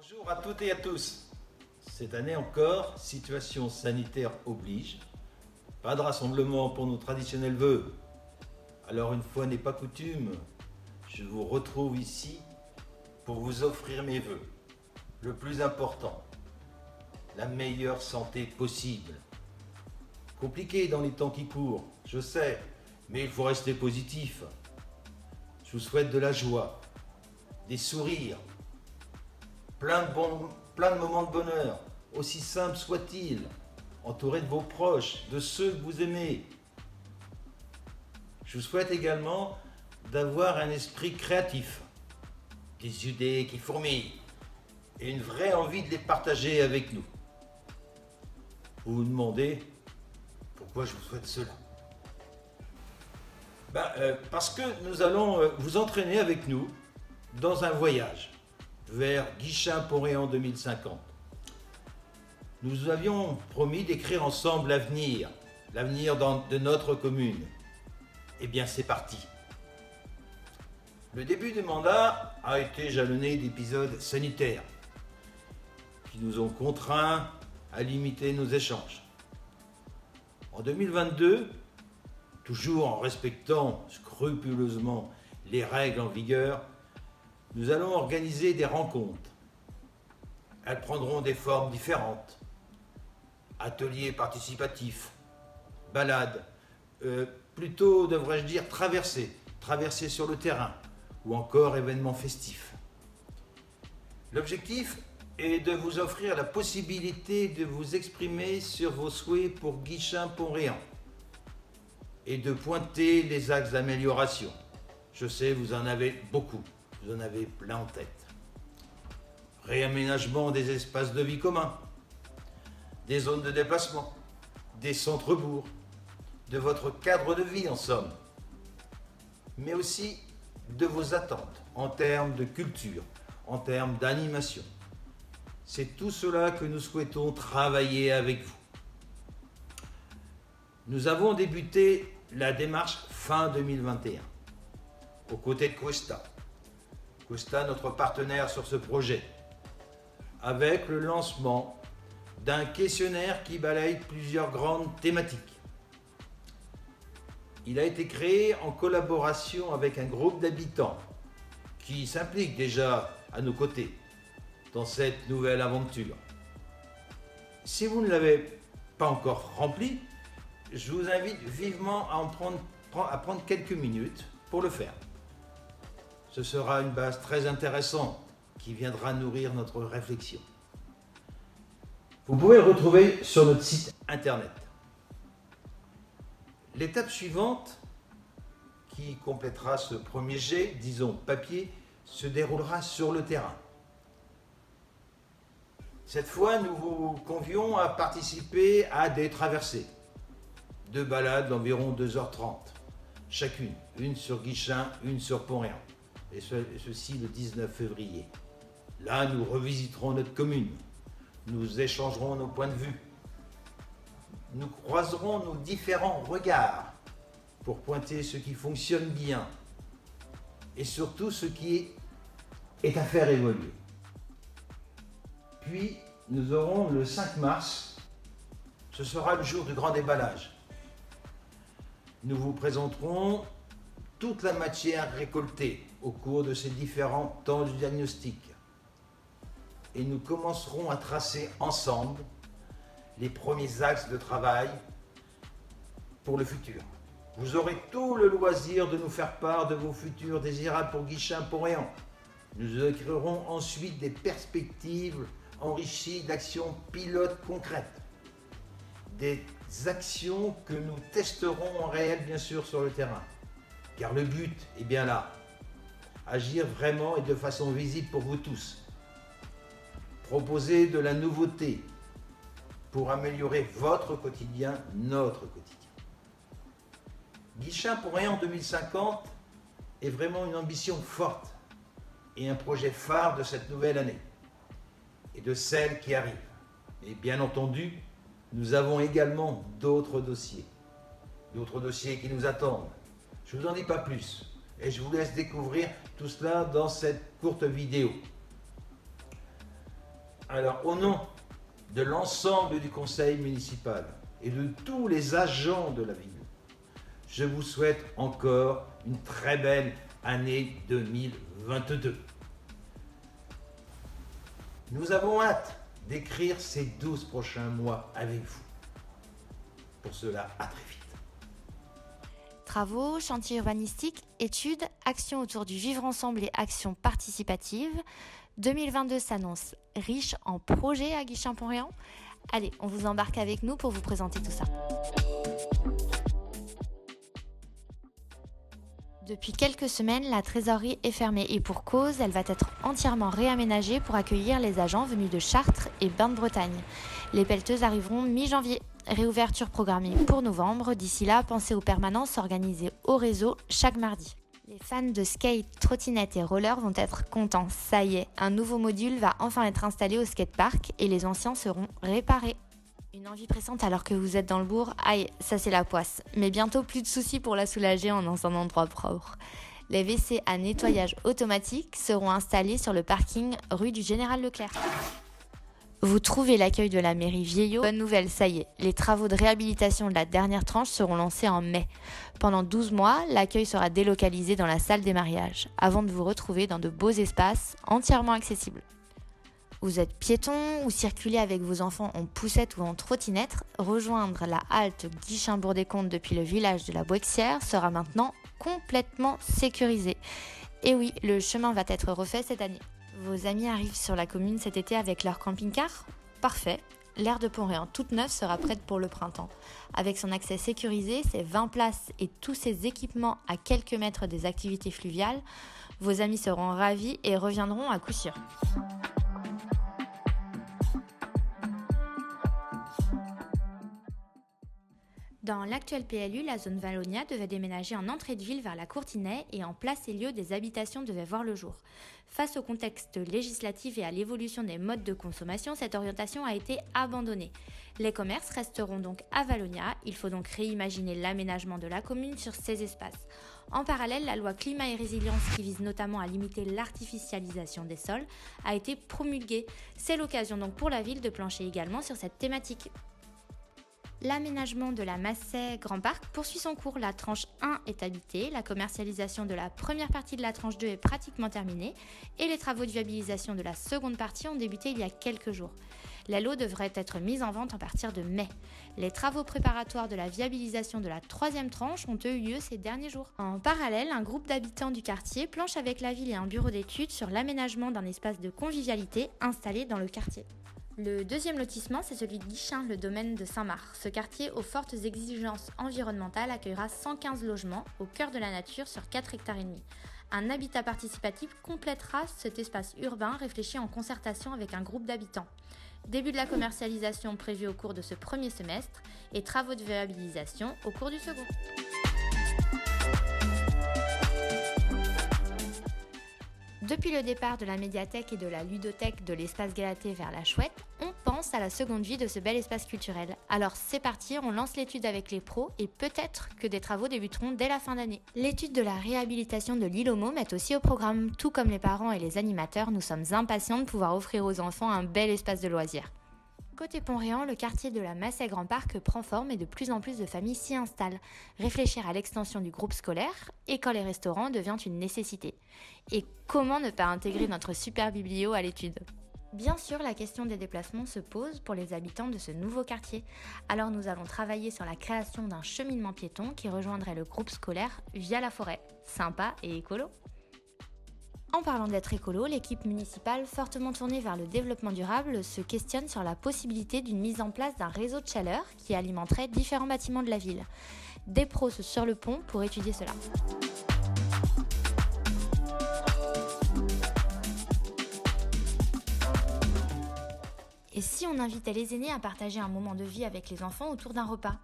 Bonjour à toutes et à tous. Cette année encore, situation sanitaire oblige. Pas de rassemblement pour nos traditionnels vœux. Alors une fois n'est pas coutume, je vous retrouve ici pour vous offrir mes vœux. Le plus important, la meilleure santé possible. Compliqué dans les temps qui courent, je sais, mais il faut rester positif. Je vous souhaite de la joie, des sourires, plein de moments de bonheur, aussi simples soient-ils, entourés de vos proches, de ceux que vous aimez. Je vous souhaite également d'avoir un esprit créatif, des idées qui fourmillent et une vraie envie de les partager avec nous. Vous vous demandez pourquoi je vous souhaite cela. Parce que nous allons vous entraîner avec nous dans un voyage vers Guichen-Pont-Réan 2050. Nous avions promis d'écrire ensemble l'avenir de notre commune. Eh bien, c'est parti. Le début du mandat a été jalonné d'épisodes sanitaires qui nous ont contraints à limiter nos échanges. En 2022, toujours en respectant scrupuleusement les règles en vigueur, nous allons organiser des rencontres. Elles prendront des formes différentes. Ateliers participatifs, balades, plutôt devrais-je dire traversées sur le terrain, ou encore événements festifs. L'objectif est de vous offrir la possibilité de vous exprimer sur vos souhaits pour Guichen-Pont-Réan et de pointer les axes d'amélioration. Je sais, vous en avez beaucoup, vous en avez plein en tête. Réaménagement des espaces de vie communs, des zones de déplacement, des centres-bourgs, de votre cadre de vie en somme, mais aussi de vos attentes en termes de culture, en termes d'animation. C'est tout cela que nous souhaitons travailler avec vous. Nous avons débuté la démarche fin 2021, aux côtés de Cuesta. Cuesta, notre partenaire sur ce projet, avec le lancement d'un questionnaire qui balaye plusieurs grandes thématiques. Il a été créé en collaboration avec un groupe d'habitants qui s'implique déjà à nos côtés dans cette nouvelle aventure. Si vous ne l'avez pas encore rempli, je vous invite vivement à prendre quelques minutes pour le faire. Ce sera une base très intéressante qui viendra nourrir notre réflexion. Vous pouvez le retrouver sur notre site internet. L'étape suivante, qui complétera ce premier jet, disons papier, se déroulera sur le terrain. Cette fois, nous vous convions à participer à des traversées, 2 balades d'environ 2h30, chacune, une sur Guichen, une sur Pont-Réan, et ceci le 19 février. Là, nous revisiterons notre commune, nous échangerons nos points de vue, nous croiserons nos différents regards pour pointer ce qui fonctionne bien et surtout ce qui est à faire évoluer. Puis, nous aurons le 5 mars, ce sera le jour du grand déballage. Nous vous présenterons toute la matière récoltée au cours de ces différents temps du diagnostic. Et nous commencerons à tracer ensemble les premiers axes de travail pour le futur. Vous aurez tout le loisir de nous faire part de vos futurs désirables pour Guichen-Pont-Réan. Nous écrirons ensuite des perspectives enrichies d'actions pilotes concrètes. Des actions que nous testerons en réel, bien sûr, sur le terrain. Car le but est bien là. Agir vraiment et de façon visible pour vous tous. Proposer de la nouveauté pour améliorer votre quotidien, notre quotidien. Guichen-Pont-Réan 2050 est vraiment une ambition forte et un projet phare de cette nouvelle année et de celle qui arrive. Et bien entendu, nous avons également d'autres dossiers qui nous attendent. Je ne vous en dis pas plus et je vous laisse découvrir tout cela dans cette courte vidéo. Alors, au nom de l'ensemble du conseil municipal et de tous les agents de la ville, je vous souhaite encore une très belle année 2022. Nous avons hâte d'écrire ces 12 prochains mois avec vous. Pour cela, à très vite. Travaux, chantiers urbanistiques, études, actions autour du vivre ensemble et actions participatives. 2022 s'annonce riche en projets à Guichen-Pont-Réan. Allez, on vous embarque avec nous pour vous présenter tout ça. Depuis quelques semaines, la trésorerie est fermée et pour cause, elle va être entièrement réaménagée pour accueillir les agents venus de Chartres et Bain-de-Bretagne. Les pelleteuses arriveront mi-janvier. Réouverture programmée pour novembre. D'ici là, pensez aux permanences organisées au réseau chaque mardi. Les fans de skate, trottinette et roller vont être contents. Ça y est, un nouveau module va enfin être installé au skatepark et les anciens seront réparés. Une envie pressante alors que vous êtes dans le bourg, aïe, ça c'est la poisse. Mais bientôt plus de soucis pour la soulager en dans un endroit propre. Les WC à nettoyage automatique seront installés sur le parking rue du Général Leclerc. Vous trouvez l'accueil de la mairie Vieillot. Bonne nouvelle, ça y est, les travaux de réhabilitation de la dernière tranche seront lancés en mai. Pendant 12 mois, l'accueil sera délocalisé dans la salle des mariages, avant de vous retrouver dans de beaux espaces entièrement accessibles. Vous êtes piéton ou circulez avec vos enfants en poussette ou en trottinette, rejoindre la halte Guichen-Bourg-des-Comtes depuis le village de la Bouexière sera maintenant complètement sécurisé. Et oui, le chemin va être refait cette année. Vos amis arrivent sur la commune cet été avec leur camping-car ? Parfait. L'aire de Pont-Réan toute neuve sera prête pour le printemps. Avec son accès sécurisé, ses 20 places et tous ses équipements à quelques mètres des activités fluviales, vos amis seront ravis et reviendront à coup sûr. Dans l'actuel PLU, la zone Wallonia devait déménager en entrée de ville vers la Courtinay et en place et lieu des habitations devaient voir le jour. Face au contexte législatif et à l'évolution des modes de consommation, cette orientation a été abandonnée. Les commerces resteront donc à Wallonia, il faut donc réimaginer l'aménagement de la commune sur ces espaces. En parallèle, la loi climat et résilience qui vise notamment à limiter l'artificialisation des sols a été promulguée. C'est l'occasion donc pour la ville de plancher également sur cette thématique. L'aménagement de la Massey Grand Parc poursuit son cours. La tranche 1 est habitée, la commercialisation de la première partie de la tranche 2 est pratiquement terminée et les travaux de viabilisation de la seconde partie ont débuté il y a quelques jours. Les lots devraient être mis en vente à partir de mai. Les travaux préparatoires de la viabilisation de la troisième tranche ont eu lieu ces derniers jours. En parallèle, un groupe d'habitants du quartier planche avec la ville et un bureau d'études sur l'aménagement d'un espace de convivialité installé dans le quartier. Le deuxième lotissement, c'est celui de Guichen, le domaine de Saint-Marc. Ce quartier, aux fortes exigences environnementales, accueillera 115 logements au cœur de la nature sur 4,5 hectares. Un habitat participatif complétera cet espace urbain réfléchi en concertation avec un groupe d'habitants. Début de la commercialisation prévu au cours de ce premier semestre et travaux de viabilisation au cours du second. Depuis le départ de la médiathèque et de la ludothèque de l'espace Galatée vers la Chouette, on pense à la seconde vie de ce bel espace culturel. Alors c'est parti, on lance l'étude avec les pros et peut-être que des travaux débuteront dès la fin d'année. L'étude de la réhabilitation de l'île aux Mômes est aussi au programme. Tout comme les parents et les animateurs, nous sommes impatients de pouvoir offrir aux enfants un bel espace de loisirs. Côté Pont-Réan, le quartier de la Massey Grand Parc prend forme et de plus en plus de familles s'y installent. Réfléchir à l'extension du groupe scolaire, école et restaurant devient une nécessité. Et comment ne pas intégrer notre super biblio à l'étude ? Bien sûr, la question des déplacements se pose pour les habitants de ce nouveau quartier. Alors nous allons travailler sur la création d'un cheminement piéton qui rejoindrait le groupe scolaire via la forêt. Sympa et écolo ? En parlant d'être écolo, l'équipe municipale, fortement tournée vers le développement durable, se questionne sur la possibilité d'une mise en place d'un réseau de chaleur qui alimenterait différents bâtiments de la ville. Des pros sont sur le pont pour étudier cela. Et si on invitait les aînés à partager un moment de vie avec les enfants autour d'un repas ?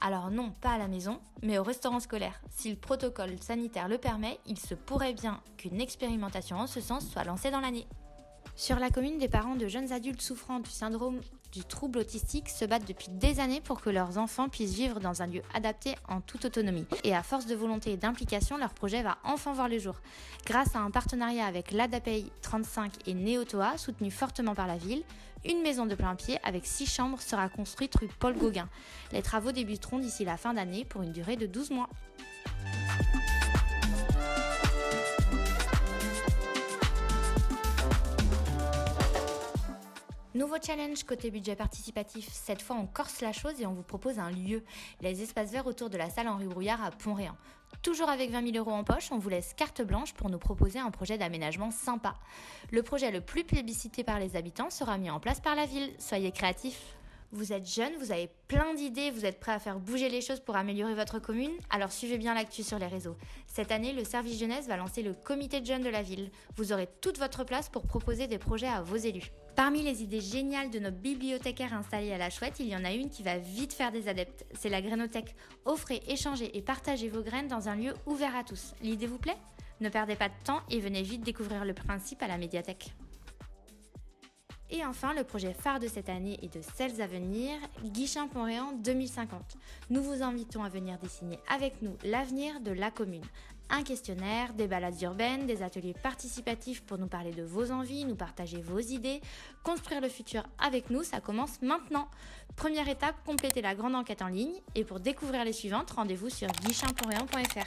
Alors non, pas à la maison, mais au restaurant scolaire. Si le protocole sanitaire le permet, il se pourrait bien qu'une expérimentation en ce sens soit lancée dans l'année. Sur la commune, des parents de jeunes adultes souffrant du syndrome du trouble autistique se battent depuis des années pour que leurs enfants puissent vivre dans un lieu adapté en toute autonomie. Et à force de volonté et d'implication, leur projet va enfin voir le jour. Grâce à un partenariat avec l'ADAPEI 35 et Néotoa, soutenu fortement par la ville, une maison de plein pied avec 6 chambres sera construite rue Paul Gauguin. Les travaux débuteront d'ici la fin d'année pour une durée de 12 mois. Nouveau challenge côté budget participatif, cette fois on corse la chose et on vous propose un lieu, les espaces verts autour de la salle Henri Brouillard à Pont-Réan. Toujours avec 20 000 € en poche, on vous laisse carte blanche pour nous proposer un projet d'aménagement sympa. Le projet le plus plébiscité par les habitants sera mis en place par la ville, soyez créatifs. Vous êtes jeune, vous avez plein d'idées, vous êtes prêt à faire bouger les choses pour améliorer votre commune? Alors suivez bien l'actu sur les réseaux. Cette année, le service jeunesse va lancer le comité de jeunes de la ville. Vous aurez toute votre place pour proposer des projets à vos élus. Parmi les idées géniales de nos bibliothécaires installés à la Chouette, il y en a une qui va vite faire des adeptes. C'est la Grainothèque. Offrez, échangez et partagez vos graines dans un lieu ouvert à tous. L'idée vous plaît? Ne perdez pas de temps et venez vite découvrir le principe à la médiathèque. Et enfin, le projet phare de cette année et de celles à venir, Guichen-Pont-Réan 2050. Nous vous invitons à venir dessiner avec nous l'avenir de la commune. Un questionnaire, des balades urbaines, des ateliers participatifs pour nous parler de vos envies, nous partager vos idées. Construire le futur avec nous, ça commence maintenant. Première étape, compléter la grande enquête en ligne. Et pour découvrir les suivantes, rendez-vous sur guichenpontréan.fr.